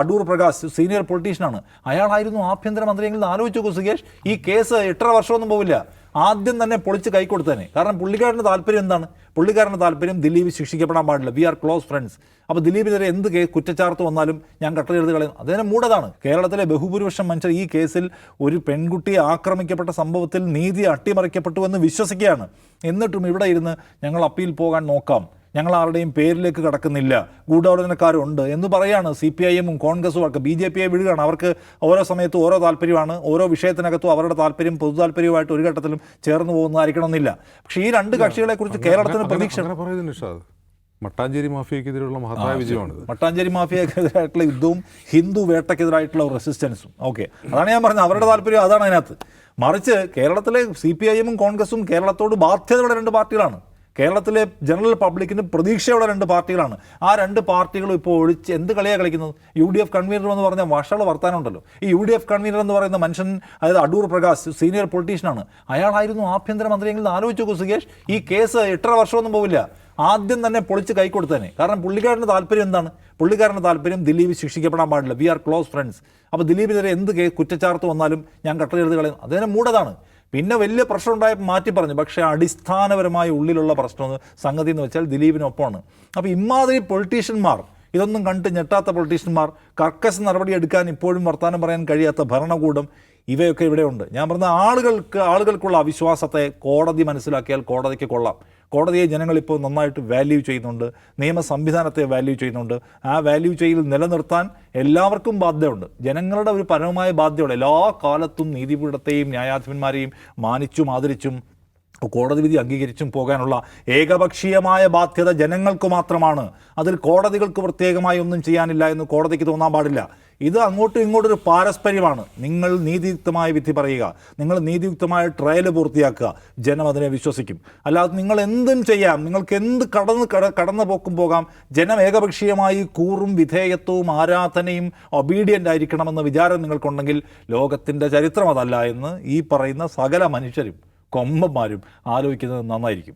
Adoor Prakash senior പൊളിറ്റീഷ്യനാണ്. അയാളായിരുന്നു ആഭ്യന്തരമന്ത്രിയെങ്കിൽ ആലോചിച്ച് നോക്കൂ സുകേഷ്, ഈ കേസ് 8.5 വർഷമൊന്നും പോവില്ല. ആദ്യം തന്നെ പൊളിച്ച് കൈക്കൊടുത്തേനെ. കാരണം പുള്ളിക്കാരൻ്റെ താല്പര്യം എന്താണ്? പുള്ളിക്കാരൻ്റെ താല്പര്യം ദിലീപ് ശിക്ഷിക്കപ്പെടാൻ പാടില്ല, വി ആർ ക്ലോസ് ഫ്രണ്ട്സ്. അപ്പോൾ ദിലീപിനെതിരെ എന്ത് കുറ്റച്ചാർത്ത് വന്നാലും ഞാൻ കട്ടലെഴുതി കളയും. അതിനെ മൂടതാണ്. കേരളത്തിലെ ബഹുഭൂരിപക്ഷം മനുഷ്യർ ഈ കേസിൽ ഒരു പെൺകുട്ടിയെ ആക്രമിക്കപ്പെട്ട സംഭവത്തിൽ നീതി അട്ടിമറിക്കപ്പെട്ടു എന്ന് വിശ്വസിക്കുകയാണ്. എന്നിട്ടും ഇവിടെ ഇരുന്ന് ഞങ്ങൾ അപ്പീൽ പോകാൻ നോക്കാം, ഞങ്ങൾ ആരുടെയും പേരിലേക്ക് കടക്കുന്നില്ല, ഗൂഢാലോചനക്കാരുണ്ട് എന്ന് പറയാണ് CPIM-ഉം കോൺഗ്രസും ഒക്കെ. BJP-യെ വിടുകയാണ്. അവർക്ക് ഓരോ സമയത്തും ഓരോ താല്പര്യമാണ്. ഓരോ വിഷയത്തിനകത്തും അവരുടെ താല്പര്യം പൊതു താല്പര്യമായിട്ട് ഒരു ഘട്ടത്തിലും ചേർന്ന് പോകുന്നതായിരിക്കണമെന്നില്ല. പക്ഷേ ഈ രണ്ട് കക്ഷികളെ കുറിച്ച് കേരളത്തിന് പ്രതീക്ഷ. മട്ടാഞ്ചേരി മാഫിയക്കെതിരെയുള്ള മഹത്തായ വിജയമാണ്. മട്ടാഞ്ചേരി മാഫിയക്കെതിരായിട്ടുള്ള യുദ്ധവും ഹിന്ദു വേട്ടക്കെതിരായിട്ടുള്ള റെസിസ്റ്റൻസും. ഓക്കെ, അതാണ് ഞാൻ പറഞ്ഞത്. അവരുടെ താല്പര്യം അതാണ് അതിനകത്ത്. മറിച്ച് കേരളത്തിലെ CPIM-ഉം കോൺഗ്രസും കേരളത്തോട് ബാധ്യതയുള്ള രണ്ട് പാർട്ടികളാണ്. കേരളത്തിലെ ജനറൽ പബ്ലിക്കിന് പ്രതീക്ഷയുള്ള രണ്ട് പാർട്ടികളാണ്. ആ രണ്ട് പാർട്ടികളും ഇപ്പോൾ ഒഴിച്ച് എന്ത് കളിയാണ് കളിക്കുന്നത്? UDF കൺവീനർ എന്ന് പറഞ്ഞാൽ വഷള വർത്താനമുണ്ടല്ലോ. ഈ UDF കൺവീനർ എന്ന് പറയുന്ന മനുഷ്യൻ, അതായത് അടൂർ പ്രകാശ് സീനിയർ പൊളിറ്റീഷ്യനാണ്. അയാളായിരുന്നു ആഭ്യന്തരമന്ത്രിയെങ്കിൽ ആലോചിച്ച് നോക്കൂ സുകേഷ്, ഈ കേസ് 8.5 വർഷമൊന്നും പോവില്ല. ആദ്യം തന്നെ പൊളിച്ച് കൈക്കൊടുത്തേനെ. കാരണം പുള്ളിക്കാരൻ്റെ താല്പര്യം എന്താണ്? പുള്ളിക്കാരൻ്റെ താല്പര്യം ദിലീപ് ശിക്ഷിക്കപ്പെടാൻ പാടില്ല, വി ആർ ക്ലോസ് ഫ്രണ്ട്സ്. അപ്പോൾ ദിലീപിനെതിരെ എന്ത് കുറ്റച്ചാർത്ത് വന്നാലും ഞാൻ കട്ടലെഴുതി കളയും. അതിനെ മൂടതാണ്. പിന്നെ വലിയ പ്രശ്നം ഉണ്ടായപ്പോൾ മാറ്റി പറഞ്ഞു. പക്ഷേ അടിസ്ഥാനപരമായ ഉള്ളിലുള്ള പ്രശ്നം സംഗതി എന്ന് വെച്ചാൽ ദിലീപിനൊപ്പമാണ്. അപ്പോൾ ഇമാതിരി പൊളിറ്റീഷ്യന്മാർ, ഇതൊന്നും കണ്ട് ഞെട്ടാത്ത പൊളിറ്റീഷ്യന്മാർ, കർക്കശ നടപടി എടുക്കാൻ ഇപ്പോഴും വർത്തമാനം പറയാൻ കഴിയാത്ത ഭരണകൂടം, ഇവയൊക്കെ ഇവിടെയുണ്ട്. ഞാൻ പറഞ്ഞ ആളുകൾക്കുള്ള അവിശ്വാസത്തെ കോടതി മനസ്സിലാക്കിയാൽ കോടതിക്ക് കൊള്ളാം. കോടതിയെ ജനങ്ങളിപ്പോൾ നന്നായിട്ട് വാല്യൂ ചെയ്യുന്നുണ്ട്, നിയമ സംവിധാനത്തെ വാല്യൂ ചെയ്യുന്നുണ്ട്. ആ വാല്യൂ ചെയ്യൽ നിലനിർത്താൻ എല്ലാവർക്കും ബാധ്യതയുണ്ട്. ജനങ്ങളുടെ ഒരു പരമമായ ബാധ്യതയുണ്ട്. എല്ലാ കാലത്തും നീതിപീഠത്തെയും ന്യായാധിപന്മാരെയും മാനിച്ചും ആദരിച്ചും കോടതി വിധി അംഗീകരിച്ചും പോകാനുള്ള ഏകപക്ഷീയമായ ബാധ്യത ജനങ്ങൾക്ക് മാത്രമാണ്. അതിൽ കോടതികൾക്ക് പ്രത്യേകമായി ഒന്നും ചെയ്യാനില്ല എന്ന് കോടതിക്ക് തോന്നാൻ പാടില്ല. ഇത് അങ്ങോട്ടും ഇങ്ങോട്ടൊരു പാരസ്പര്യമാണ്. നിങ്ങൾ നീതിയുക്തമായ വിധി പറയുക, നിങ്ങൾ നീതിയുക്തമായ ട്രയൽ പൂർത്തിയാക്കുക, ജനം അതിനെ വിശ്വസിക്കും. അല്ലാതെ നിങ്ങൾ എന്തും ചെയ്യാം, നിങ്ങൾക്ക് എന്ത് കടന്നു പോക്കും പോകാം, ജനം ഏകപക്ഷീയമായി കൂറും വിധേയത്വവും ആരാധനയും ഒബീഡിയൻ്റ് ആയിരിക്കണമെന്ന വിചാരം നിങ്ങൾക്കുണ്ടെങ്കിൽ ലോകത്തിൻ്റെ ചരിത്രം അതല്ല എന്ന് ഈ പറയുന്ന സകല മനുഷ്യരും കൊമ്പന്മാരും ആലോചിക്കുന്നത് നന്നായിരിക്കും.